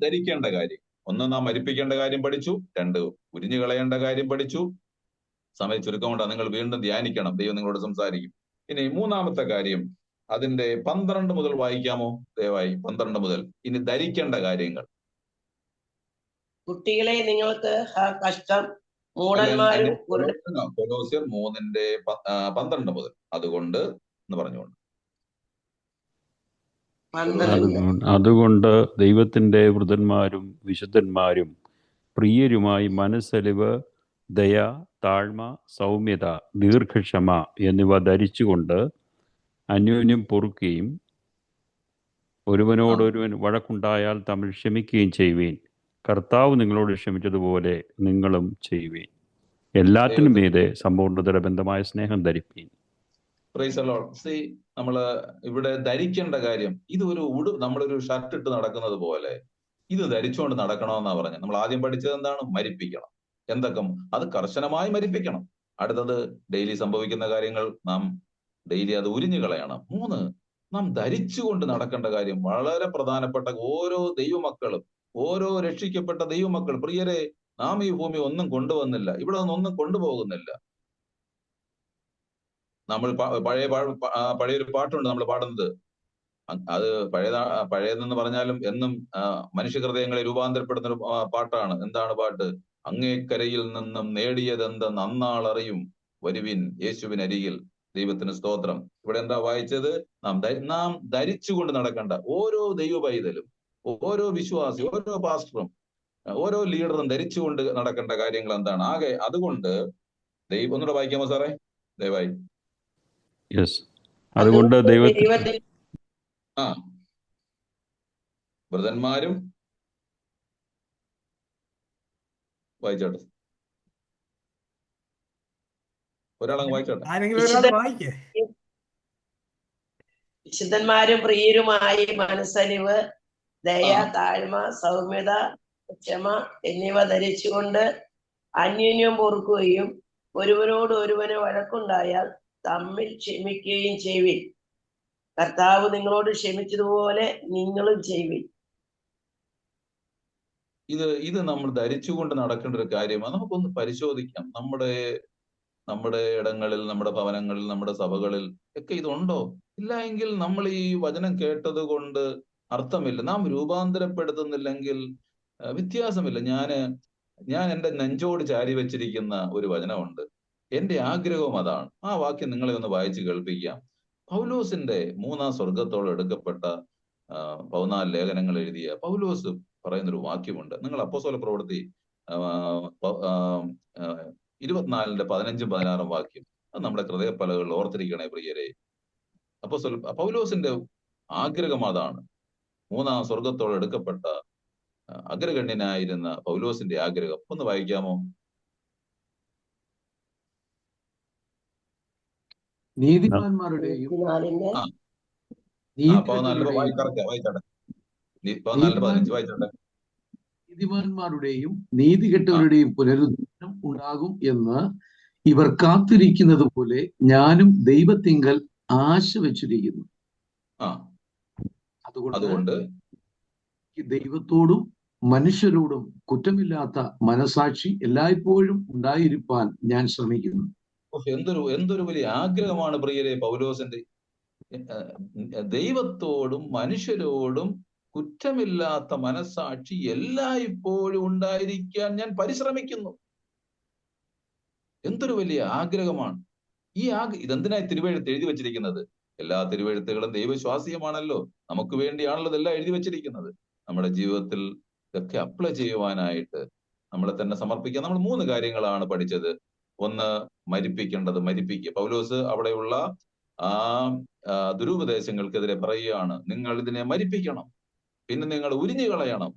ധരിക്കേണ്ട കാര്യം. 1, നാം മരിപ്പിക്കേണ്ട കാര്യം പഠിച്ചു. 2, ഉരിഞ്ഞു കളയേണ്ട കാര്യം പഠിച്ചു. സമയ ചുരുക്കം കൊണ്ടാണ്, നിങ്ങൾ വീണ്ടും ധ്യാനിക്കണം, ദൈവം നിങ്ങളോട് സംസാരിക്കും. ഇനി 3-ാമത്തെ കാര്യം, അതിന്റെ 12 മുതൽ വായിക്കാമോ ദയവായി? 12 മുതൽ. ഇനി ധരിക്കേണ്ട കാര്യങ്ങൾ. കുട്ടികളെ നിങ്ങൾക്ക് കഷ്ടം, മൂഢന്മാരും. കൊലോസ്യർ 3:12 മുതൽ. അതുകൊണ്ട് എന്ന് പറഞ്ഞുകൊണ്ട്, അതുകൊണ്ട് ദൈവത്തിന്റെ വൃതന്മാരും വിശുദ്ധന്മാരും പ്രിയരുമായി മനസ്സലിവ്, ദയ, താഴ്മ, സൗമ്യത, ദീർഘക്ഷമ എന്നിവ ധരിച്ചുകൊണ്ട് അന്യോന്യം പൊറുക്കുകയും ഒരുവനോടൊരുവൻ വഴക്കുണ്ടായാൽ തമ്മിൽ ക്ഷമിക്കുകയും ചെയ്യുവീൻ. കർത്താവ് നിങ്ങളോട് ക്ഷമിച്ചതുപോലെ നിങ്ങളും ചെയ്യുവീൻ. എല്ലാത്തിനും മീതെ സമ്പൂർണ്ണതര ബന്ധമായ സ്നേഹം ധരിപ്പീൻ. നമ്മള് ഇവിടെ ധരിക്കേണ്ട കാര്യം, ഇത് നമ്മളൊരു ഷർട്ട് ഇട്ട് നടക്കുന്നത് പോലെ ഇത് ധരിച്ചുകൊണ്ട് നടക്കണമെന്നാ പറഞ്ഞത്. നമ്മൾ ആദ്യം പഠിച്ചത് എന്താണ്? മരിപ്പിക്കണം. എന്തൊക്കെ? അത് കർശനമായി മരിപ്പിക്കണം. അടുത്തത് ഡെയിലി സംഭവിക്കുന്ന കാര്യങ്ങൾ നാം ഡെയിലി അത് ഉരിഞ്ഞു കളയണം. 3, നാം ധരിച്ചുകൊണ്ട് നടക്കേണ്ട കാര്യം വളരെ പ്രധാനപ്പെട്ട. ഓരോ ദൈവമക്കളും, ഓരോ രക്ഷിക്കപ്പെട്ട ദൈവമക്കൾ, പ്രിയരെ, നാം ഈ ഭൂമി ഒന്നും കൊണ്ടുവന്നില്ല, ഇവിടെ ഒന്നും കൊണ്ടുപോകുന്നില്ല. നമ്മൾ പഴയൊരു പാട്ടുണ്ട് നമ്മൾ പാടുന്നത്. അത് പഴയതെന്ന് പറഞ്ഞാലും എന്നും മനുഷ്യഹൃദയങ്ങളെ രൂപാന്തരപ്പെടുന്ന ഒരു പാട്ടാണ്. എന്താണ് പാട്ട്? അങ്ങേക്കരയിൽ നിന്നും നേടിയതെന്ത് നന്നാളറിയും, വരുവിൻ യേശുവിനരികിൽ. ദൈവത്തിന് സ്തോത്രം. ഇവിടെ എന്താ വായിച്ചത്? നാം ധരിച്ചുകൊണ്ട് നടക്കേണ്ട ഓരോ ദൈവ പൈതലും, ഓരോ വിശ്വാസി, ഓരോ പാസ്റ്ററും, ഓരോ ലീഡറും ധരിച്ചുകൊണ്ട് നടക്കേണ്ട കാര്യങ്ങൾ എന്താണ്? ആകെ അതുകൊണ്ട് ഒന്നുകൂടെ വായിക്കാമോ സാറേ ദയവായി? യെസ്. അതുകൊണ്ട് ദൈവത്തിൽ ദൈവത്തിൽ ആ വ്രതന്മാരും വായിച്ചോട്ടെ, ഒരാളങ്ങ് വായിച്ചോട്ടെ. ആരെങ്കിലും ഒരാൾ വായിക്കേ. വിശുദ്ധന്മാരും പ്രിയരുമായി മനസ്സലിവ്, ദയ, ആ. താഴ്മ, സൗമ്യത, ക്ഷമ എന്നിവ ധരിച്ചുകൊണ്ട് അന്യോന്യം പൊറുക്കുകയും ഒരുവനോട് ഒരുവന് വഴക്കുണ്ടായാൽ തമ്മിൽ ക്ഷമിക്കുകയും ചെയ്യുവിൻ. കർത്താവ് നിങ്ങളോട് ക്ഷമിച്ചതുപോലെ നിങ്ങളും ചെയ്യുവിൻ. ഇത് നമ്മൾ ധരിച്ചുകൊണ്ട് നടക്കേണ്ട ഒരു കാര്യമാണ്. നമുക്കൊന്ന് പരിശോധിക്കാം. നമ്മുടെ ഇടങ്ങളിൽ, നമ്മുടെ ഭവനങ്ങളിൽ, നമ്മുടെ സഭകളിൽ ഒക്കെ ഇതുണ്ടോ? ഇല്ല എങ്കിൽ നമ്മൾ ഈ വചനം കേട്ടത് കൊണ്ട് അർത്ഥമില്ല. നാം രൂപാന്തരപ്പെടുത്തുന്നില്ലെങ്കിൽ വ്യത്യാസമില്ല. ഞാൻ എൻ്റെ നെഞ്ചോട് ചാരി വെച്ചിരിക്കുന്ന ഒരു വചനമുണ്ട്. എന്റെ ആഗ്രഹവും അതാണ്. ആ വാക്യം നിങ്ങളെ ഒന്ന് വായിച്ച് കേൾപ്പിക്കാം. പൗലോസിന്റെ 3-ാം സ്വർഗത്തോളം എടുക്കപ്പെട്ട 14 ലേഖനങ്ങൾ എഴുതിയ പൗലോസ് പറയുന്നൊരു വാക്യമുണ്ട്. നിങ്ങൾ അപ്പോസ്തല പ്രവൃത്തി 24-ന്റെ 15-ഉം 16-ഉം വാക്യം അത് നമ്മുടെ ഹൃദയപ്പലകളിൽ ഓർത്തിരിക്കണേ പ്രിയരെ. പൗലോസിന്റെ ആഗ്രഹം അതാണ്. 3-ാം സ്വർഗത്തോളം എടുക്കപ്പെട്ട അഗ്രഗണ്യനായിരുന്ന പൗലോസിന്റെ ആഗ്രഹം ഒന്ന് വായിക്കാമോ? നീതിമാന്മാരുടെയും നീതിമാന്മാരുടെയും നീതികെട്ടവരുടെയും പുനരുദ്ധാനം ഉണ്ടാകും എന്ന് ഇവർ കാത്തിരിക്കുന്നത് പോലെ ഞാനും ദൈവത്തിങ്കൽ ആശ വെച്ചിരിക്കുന്നു. അതുകൊണ്ട് ദൈവത്തോടും മനുഷ്യരോടും കുറ്റമില്ലാത്ത മനസാക്ഷി എല്ലായ്പ്പോഴും ഉണ്ടായിരിക്കാൻ ഞാൻ ശ്രമിക്കുന്നു. എന്തൊരു വലിയ ആഗ്രഹമാണ് പ്രിയരെ പൗലോസിന്റെ. ദൈവത്തോടും മനുഷ്യരോടും കുറ്റമില്ലാത്ത മനസാക്ഷി എല്ലായ്പ്പോഴും ഉണ്ടായിരിക്കാൻ ഞാൻ പരിശ്രമിക്കുന്നു. എന്തൊരു വലിയ ആഗ്രഹമാണ്. ഇതെന്തിനായി തിരുവെഴുത്ത് എഴുതി വെച്ചിരിക്കുന്നത്? എല്ലാ തിരുവെഴുത്തുകളും ദൈവശ്വാസീയമാണല്ലോ. നമുക്ക് വേണ്ടിയാണല്ലോ ഇതെല്ലാം എഴുതി വെച്ചിരിക്കുന്നത്. നമ്മുടെ ജീവിതത്തിൽ ഇതൊക്കെ അപ്ലൈ ചെയ്യുവാനായിട്ട് നമ്മളെ തന്നെ സമർപ്പിക്കുക. നമ്മൾ 3 കാര്യങ്ങളാണ് പഠിച്ചത്. ഒന്ന്, മരിപ്പിക്കേണ്ടത് മരിപ്പിക്കുക. പൗലോസ് അവിടെയുള്ള ദുരുപദേശങ്ങൾക്കെതിരെ പറയുകയാണ്, നിങ്ങൾ ഇതിനെ മരിപ്പിക്കണം, പിന്നെ നിങ്ങൾ ഉരിഞ്ഞു കളയണം,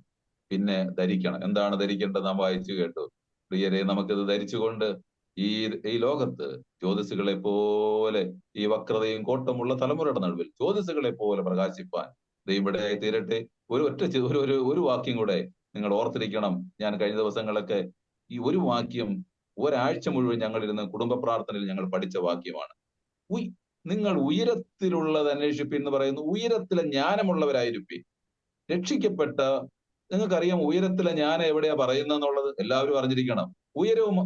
പിന്നെ ധരിക്കണം. എന്താണ് ധരിക്കേണ്ടത്? നാം വായിച്ചു കേട്ടു പ്രിയരെ. നമുക്കിത് ധരിച്ചുകൊണ്ട് ഈ ലോകത്ത് ജ്യോതിസുകളെ പോലെ, ഈ വക്രതയും കോട്ടമുള്ള തലമുറയുടെ നടുവിൽ ജ്യോതിസുകളെ പോലെ പ്രകാശിപ്പാൻ ദൈവമിടയായി തീരട്ടെ. ഒരു വാക്യം കൂടെ നിങ്ങൾ ഓർത്തിരിക്കണം. ഞാൻ കഴിഞ്ഞ ദിവസങ്ങളൊക്കെ ഈ ഒരു വാക്യം ഒരാഴ്ച മുഴുവൻ ഞങ്ങൾ ഇരുന്ന് കുടുംബ പ്രാർത്ഥനയിൽ ഞങ്ങൾ പഠിച്ച വാക്യമാണ്. നിങ്ങൾ ഉയരത്തിലുള്ളത് അന്വേഷിപ്പിൻ എന്ന് പറയുന്നു. ഉയരത്തിലെ ജ്ഞാനമുള്ളവരായിരിക്കും. രക്ഷിക്കപ്പെട്ട നിങ്ങൾക്കറിയാം ഉയരത്തിലെ ജ്ഞാനം എവിടെയാ പറയുന്നതെന്നുള്ളത് എല്ലാവരും അറിഞ്ഞിരിക്കണം.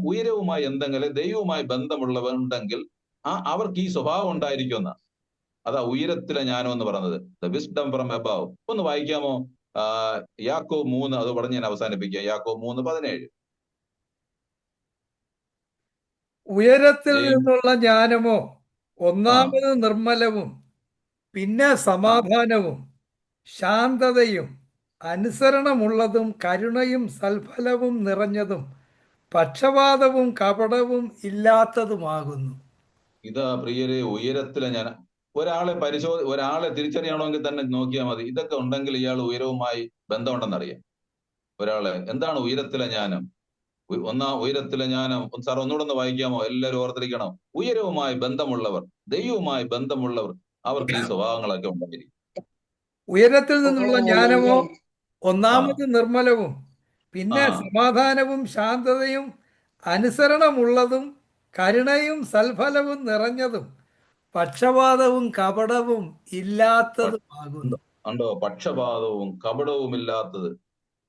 ഉയരവുമായി എന്തെങ്കിലും ദൈവവുമായി ബന്ധമുള്ളവരുണ്ടെങ്കിൽ അവർക്ക് ഈ സ്വഭാവം ഉണ്ടായിരിക്കുമെന്ന. അതാ ഉയരത്തിലെ ജ്ഞാനം എന്ന് പറയുന്നത്. The wisdom from above. ഒന്ന് വായിക്കാമോ? യാക്കോബ് 3, അത് പറഞ്ഞ് ഞാൻ അവസാനിപ്പിക്കാം. യാക്കോബ് 3:17. ഉയരത്തിൽ നിന്നുള്ള ജ്ഞാനമോ ഒന്നാമത് നിർമ്മലവും, പിന്നെ സമാധാനവും ശാന്തതയും അനുസരണമുള്ളതും കരുണയും സൽഫലവും നിറഞ്ഞതും പക്ഷപാതവും കപടവും ഇല്ലാത്തതുമാകുന്നു. ഇതാ പ്രിയരെ ഉയരത്തിലെ ഞാൻ ഒരാളെ തിരിച്ചറിയണമെങ്കിൽ തന്നെ നോക്കിയാൽ മതി. ഇതൊക്കെ ഉണ്ടെങ്കിൽ ഇയാൾ ഉയരവുമായി ബന്ധമുണ്ടെന്നറിയാം. ഒരാളെ എന്താണ് ഉയരത്തിലെ ജ്ഞാനം? ഉയരത്തിലെ ജ്ഞാനം സാർ ഒന്നുകൂടെ ഒന്ന് വായിക്കാമോ? എല്ലാവരും ഓർത്തിരിക്കണം. ഉയരവുമായി ബന്ധമുള്ളവർ, ദൈവവുമായി ബന്ധമുള്ളവർ, അവർക്ക് ഈ സ്വഭാവങ്ങളൊക്കെ ഉണ്ടായിരിക്കും. ഉയരത്തിൽ നിന്നുള്ള ജ്ഞാനമോ ഒന്നാമത് നിർമ്മലവും, പിന്നെ സമാധാനവും ശാന്തതയും അനുസരണമുള്ളതും കരുണയും സൽഫലവും നിറഞ്ഞതും പക്ഷപാതവും കപടവും ഇല്ലാത്തതുമാകുന്നു. ഉണ്ടോ? പക്ഷപാതവും കപടവും ഇല്ലാത്തത്.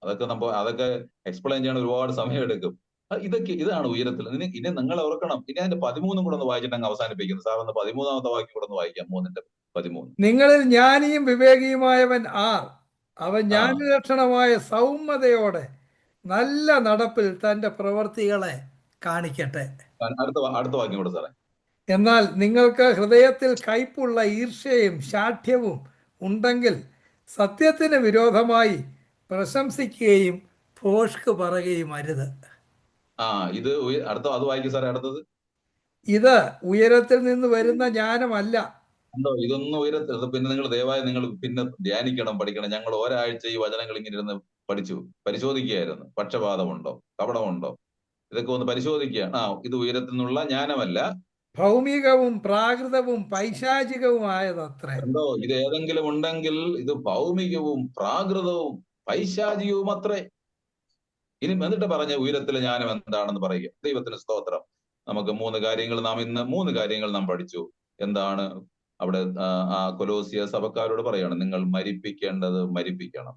അതൊക്കെ എക്സ്പ്ലെയിൻ ചെയ്യാൻ ഒരുപാട് സമയം എടുക്കും. ഇതാണ് ഉയരത്തിൽ. ഇനി നിങ്ങൾ ഓർക്കണം. ഇനി അതിന്റെ 13 കൂടെ ഒന്ന് വായിച്ചിട്ട് അങ്ങ് അവസാനിപ്പിക്കുന്നു. സാർ ഒന്ന് 13-ാമത്തെ വാക്യം കൂടെ ഒന്ന് വായിക്കാം. 3:13. നിങ്ങളിൽ ജ്ഞാനിയും വിവേകിയുമായവൻ ആർ? അവൻ ജ്ഞാനലക്ഷണമായ സൗമ്യതയോടെ നല്ല നടപ്പിൽ തന്റെ പ്രവൃത്തികളെ കാണിക്കട്ടെ. അടുത്ത വാക്യം കൂടെ സാറേ. എന്നാൽ നിങ്ങൾക്ക് ഹൃദയത്തിൽ കയ്പുള്ള ഈർഷ്യയും ശാഠ്യവും ഉണ്ടെങ്കിൽ സത്യത്തിന് വിരോധമായി പ്രശംസിക്കുകയും ഭോഷ്ക് പറയുകയും അരുത്. ഇത് അടുത്ത അത് വായിക്കും സാറേ. അടുത്തത് ഇത് ഉയരത്തിൽ നിന്ന് വരുന്ന ജ്ഞാനമല്ല. ഉണ്ടോ? ഇതൊന്നും ഉയരത്തിൽ. പിന്നെ നിങ്ങൾ ദയവായി നിങ്ങൾ പിന്നെ ധ്യാനിക്കണം, പഠിക്കണം. ഞങ്ങൾ ഒരാഴ്ച ഈ വചനങ്ങൾ ഇങ്ങനെ ഇരുന്ന് പഠിച്ചു പരിശോധിക്കുകയായിരുന്നു. പക്ഷപാതമുണ്ടോ, കപടമുണ്ടോ, ഇതൊക്കെ ഒന്ന് പരിശോധിക്കുക. ഇത് ഉയരത്തിൽ നിന്നുള്ള ജ്ഞാനമല്ല, ഭൗമികവും പ്രാകൃതവും പൈശാചികവുമായതത്രേ. ഉണ്ടോ? ഇത് ഏതെങ്കിലും ഉണ്ടെങ്കിൽ ഇത് ഭൗമികവും പ്രാകൃതവും പൈശാചികവും അത്രേ. ഇനി എന്നിട്ട് പറഞ്ഞ ഉയരത്തിലെ ജ്ഞാനം എന്താണെന്ന് പറയുക. ദൈവത്തിന് സ്തോത്രം. നമുക്ക് മൂന്ന് കാര്യങ്ങൾ നാം പഠിച്ചു. എന്താണ് അവിടെ ആ കൊലോസിയ സഭക്കാരോട് പറയാണ്, നിങ്ങൾ മരിപ്പിക്കേണ്ടത് മരിപ്പിക്കണം.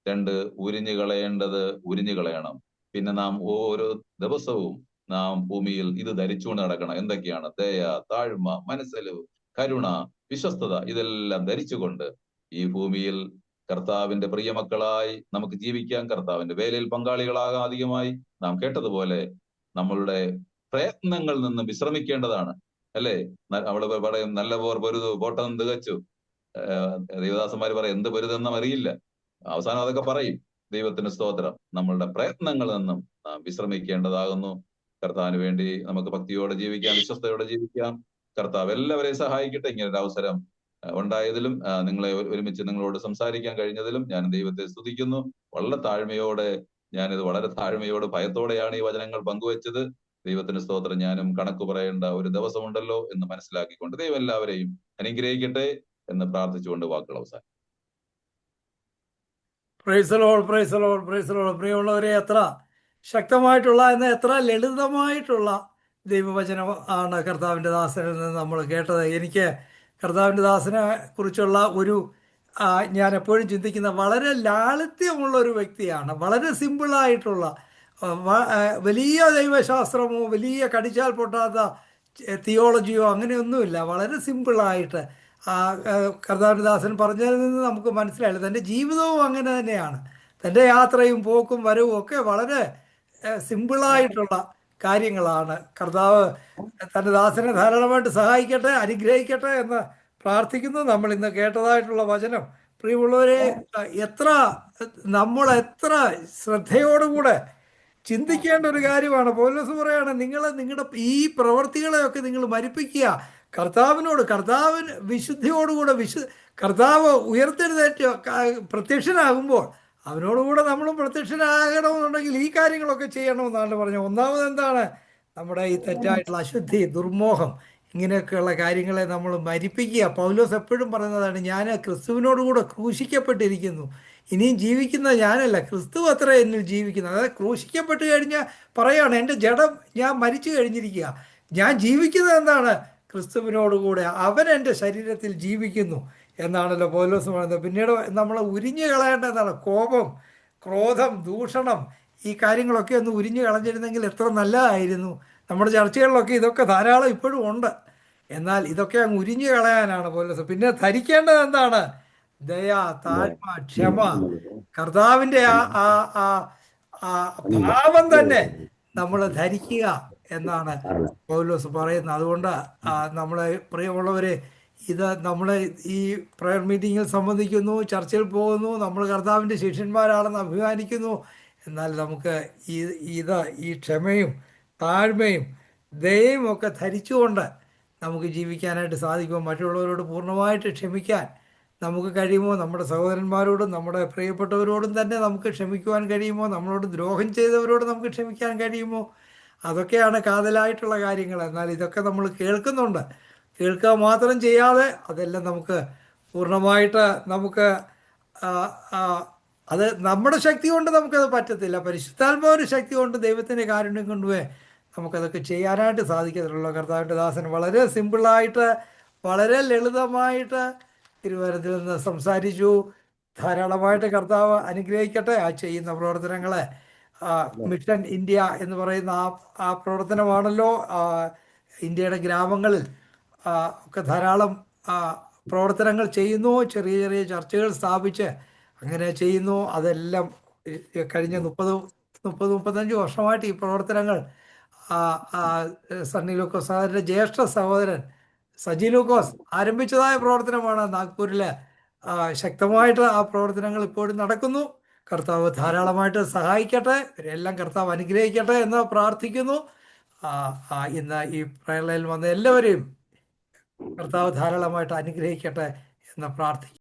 2, ഉരിഞ്ഞു കളയേണ്ടത് ഉരിഞ്ഞു കളയണം. പിന്നെ നാം ഓരോ ദിവസവും നാം ഭൂമിയിൽ ഇത് ധരിച്ചുകൊണ്ട് നടക്കണം. എന്തൊക്കെയാണ്? ദയ, താഴ്മ, മനസ്സലിവ്, കരുണ, വിശ്വസ്തത. ഇതെല്ലാം ധരിച്ചുകൊണ്ട് ഈ ഭൂമിയിൽ കർത്താവിന്റെ പ്രിയമക്കളായി നമുക്ക് ജീവിക്കാൻ, കർത്താവിന്റെ വേലയിൽ പങ്കാളികളാകാൻ അധികമായി നാം കേട്ടതുപോലെ നമ്മളുടെ പ്രയത്നങ്ങളിൽ നിന്ന് വിശ്രമിക്കേണ്ടതാണ്. അല്ലേ? അവള് പറയും, നല്ല പോർ പൊരുതു, പോട്ടം തികച്ചു. ദേവദാസന്മാര് പറയും, എന്ത് പൊരുതെന്നും അറിയില്ല. അവസാനം അതൊക്കെ പറയും. ദൈവത്തിന് സ്തോത്രം. നമ്മളുടെ പ്രയത്നങ്ങളിൽ നിന്നും നാം വിശ്രമിക്കേണ്ടതാകുന്നു. കർത്താവിന് വേണ്ടി നമുക്ക് ഭക്തിയോടെ ജീവിക്കാം, വിശ്വസ്തയോടെ ജീവിക്കാം. കർത്താവ് എല്ലാവരെയും സഹായിക്കട്ടെ. ഇങ്ങനെ ഒരു അവസരം ഉണ്ടായതിലും നിങ്ങളെ ഒരുമിച്ച് നിങ്ങളോട് സംസാരിക്കാൻ കഴിഞ്ഞതിലും ഞാൻ ദൈവത്തെ സ്തുതിക്കുന്നു. വളരെ താഴ്മയോട് ഭയത്തോടെയാണ് ഈ വചനങ്ങൾ പങ്കുവച്ചത്. ദൈവത്തിന് സ്തോത്രം. ഞാനും കണക്ക് പറയേണ്ട ഒരു ദിവസമുണ്ടല്ലോ എന്ന് മനസ്സിലാക്കിക്കൊണ്ട് ദൈവം എല്ലാവരെയും അനുഗ്രഹിക്കട്ടെ എന്ന് പ്രാർത്ഥിച്ചുകൊണ്ട് വാക്കുകൾ അവസാനം. Praise the Lord, praise the Lord, praise the Lord. പ്രിയമുള്ളവരെ, എത്ര ശക്തമായിട്ടുള്ള എത്ര ലളിതമായിട്ടുള്ള ദൈവവചനം ആണ് കർത്താവിൻ്റെ ദാസനിൽ നിന്ന് നമ്മൾ കേട്ടത്. എനിക്ക് കർത്താവിൻ്റെ ദാസനെ കുറിച്ചുള്ള ഞാൻ എപ്പോഴും ചിന്തിക്കുന്ന വളരെ ലാളിത്യമുള്ള ഒരു വ്യക്തിയാണ്. വളരെ സിമ്പിളായിട്ടുള്ള, വലിയ ദൈവശാസ്ത്രമോ വലിയ കടിച്ചാൽ പൊട്ടാത്ത തിയോളജിയോ അങ്ങനെയൊന്നുമില്ല. വളരെ സിമ്പിളായിട്ട് കർത്താവിൻ്റെ ദാസൻ പറഞ്ഞതിൽ നിന്ന് നമുക്ക് മനസ്സിലായില്ല. തൻ്റെ ജീവിതവും അങ്ങനെ തന്നെയാണ്. തൻ്റെ യാത്രയും പോക്കും വരവും ഒക്കെ വളരെ സിമ്പിളായിട്ടുള്ള കാര്യങ്ങളാണ്. കർത്താവ് തൻ്റെ ദാസനെ ധാരാളമായിട്ട് സഹായിക്കട്ടെ, അനുഗ്രഹിക്കട്ടെ എന്ന് പ്രാർത്ഥിക്കുന്നു. നമ്മൾ ഇന്ന് കേട്ടതായിട്ടുള്ള വചനം, പ്രിയമുള്ളവരെ, നമ്മൾ എത്ര ശ്രദ്ധയോടുകൂടെ ചിന്തിക്കേണ്ട ഒരു കാര്യമാണ്. പൗലോസ് പറയാണ്, നിങ്ങളുടെ ഈ പ്രവൃത്തികളെയൊക്കെ നിങ്ങൾ മരിപ്പിക്കുക. കർത്താവിന് വിശുദ്ധിയോടുകൂടെ കർത്താവ് ഉയർത്തെഴുന്നേറ്റ് പ്രത്യക്ഷനാകുമ്പോൾ അവനോടുകൂടെ നമ്മളും പ്രത്യക്ഷനാകണമെന്നുണ്ടെങ്കിൽ ഈ കാര്യങ്ങളൊക്കെ ചെയ്യണമെന്നാണ് പറഞ്ഞത്. ഒന്നാമത് എന്താണ്? നമ്മുടെ ഈ തെറ്റായിട്ടുള്ള അശുദ്ധി, ദുർമോഹം, ഇങ്ങനെയൊക്കെയുള്ള കാര്യങ്ങളെ നമ്മൾ മരിപ്പിക്കുക. പൗലോസ് എപ്പോഴും പറയുന്നതാണ്, ഞാൻ ക്രിസ്തുവിനോടുകൂടെ ക്രൂശിക്കപ്പെട്ടിരിക്കുന്നു, ഇനിയും ജീവിക്കുന്ന ഞാനല്ല, ക്രിസ്തു അത്ര എന്നിൽ ജീവിക്കുന്നു. അതായത് ക്രൂശിക്കപ്പെട്ട് കഴിഞ്ഞാൽ പറയാണ്, എൻ്റെ ജഡം ഞാൻ മരിച്ചു കഴിഞ്ഞിരിക്കുക, ഞാൻ ജീവിക്കുന്നത് എന്താണ്? ക്രിസ്തുവിനോടുകൂടെ, അവൻ എൻ്റെ ശരീരത്തിൽ ജീവിക്കുന്നു എന്നാണല്ലോ പൗലോസ് പറയുന്നത്. പിന്നീട് നമ്മൾ ഉരിഞ്ഞു കളയേണ്ടതാണ് കോപം, ക്രോധം, ദൂഷണം. ഈ കാര്യങ്ങളൊക്കെ ഒന്ന് ഉരിഞ്ഞു കളഞ്ഞിരുന്നെങ്കിൽ എത്ര നല്ലതായിരുന്നു. നമ്മുടെ ചർച്ചകളിലൊക്കെ ഇതൊക്കെ ധാരാളം ഇപ്പോഴും ഉണ്ട്. എന്നാൽ ഇതൊക്കെ അങ്ങ് ഉരിഞ്ഞു കളയാനാണ് പൗലോസ്. പിന്നെ ധരിക്കേണ്ടത് എന്താണ്? ദയ, താഴ്മ, ക്ഷമ. കർത്താവിൻ്റെ ഭാവം തന്നെ നമ്മൾ ധരിക്കുക എന്നാണ് പൗലോസ് പറയുന്നത്. അതുകൊണ്ട് നമ്മളെ പ്രിയമുള്ളവരെ, നമ്മളെ ഈ പ്രയർ മീറ്റിങ്ങിൽ സംബന്ധിക്കുന്നു, ചർച്ചയിൽ പോകുന്നു, നമ്മൾ കർത്താവിൻ്റെ ശിഷ്യന്മാരാണെന്ന് അഭിമാനിക്കുന്നു. എന്നാൽ നമുക്ക് ഈ ക്ഷമയും താഴ്മയും ദയയും ഒക്കെ ധരിച്ചുകൊണ്ട് നമുക്ക് ജീവിക്കാനായിട്ട് സാധിക്കുമോ? മറ്റുള്ളവരോട് പൂർണ്ണമായിട്ട് ക്ഷമിക്കാൻ നമുക്ക് കഴിയുമോ? നമ്മുടെ സഹോദരന്മാരോടും നമ്മുടെ പ്രിയപ്പെട്ടവരോടും തന്നെ നമുക്ക് ക്ഷമിക്കുവാൻ കഴിയുമോ? നമ്മളോട് ദ്രോഹം ചെയ്തവരോട് നമുക്ക് ക്ഷമിക്കാൻ കഴിയുമോ? അതൊക്കെയാണ് കാതലായിട്ടുള്ള കാര്യങ്ങൾ. എന്നാൽ ഇതൊക്കെ നമ്മൾ കേൾക്കുന്നുണ്ട്. കേൾക്കുക മാത്രം ചെയ്യാതെ അതെല്ലാം നമുക്ക് പൂർണ്ണമായിട്ട് അത് നമ്മുടെ ശക്തി കൊണ്ട് നമുക്കത് പറ്റത്തില്ല. പരിശുദ്ധാത്മാവിൻ്റെ ശക്തി കൊണ്ട്, ദൈവത്തിൻ്റെ കാരുണ്യം കൊണ്ടുപോയി നമുക്കതൊക്കെ ചെയ്യാനായിട്ട് സാധിക്കത്തുള്ളൂ. കർത്താവിൻ്റെ ദാസൻ വളരെ സിമ്പിളായിട്ട്, വളരെ ലളിതമായിട്ട് തിരുവനന്തപുരത്തിൽ നിന്ന് സംസാരിച്ചു. ധാരാളമായിട്ട് കർത്താവ് അനുഗ്രഹിക്കട്ടെ. ചെയ്യുന്ന പ്രവർത്തനങ്ങളെ, മിഷൻ ഇന്ത്യ എന്ന് പറയുന്ന ആ പ്രവർത്തനമാണല്ലോ ഇന്ത്യയുടെ ഗ്രാമങ്ങളിൽ ഒക്കെ ധാരാളം പ്രവർത്തനങ്ങൾ ചെയ്യുന്നു. ചെറിയ ചെറിയ ചർച്ചകൾ സ്ഥാപിച്ച് അങ്ങനെ ചെയ്യുന്നു. അതെല്ലാം കഴിഞ്ഞ 30-35 വർഷമായിട്ട് ഈ പ്രവർത്തനങ്ങൾ ആ, ആ, സണ്ണി ലൂക്കോസ് അതിൻ്റെ ജ്യേഷ്ഠ സഹോദരൻ സജി ലൂക്കോസ് ആരംഭിച്ചതായ പ്രവർത്തനമാണ് നാഗ്പൂരിൽ. ശക്തമായിട്ട് ആ പ്രവർത്തനങ്ങൾ ഇപ്പോഴും നടക്കുന്നു. കർത്താവ് ധാരാളമായിട്ട് സഹായിക്കട്ടെ, ഇവരെല്ലാം കർത്താവ് അനുഗ്രഹിക്കട്ടെ എന്ന് പ്രാർത്ഥിക്കുന്നു. ഇന്ന് ഈ പ്രയർ ലൈനിൽ വന്ന എല്ലാവരെയും കർത്താവ് ധാരാളമായിട്ട് അനുഗ്രഹിക്കട്ടെ എന്ന് പ്രാർത്ഥിക്കുന്നു.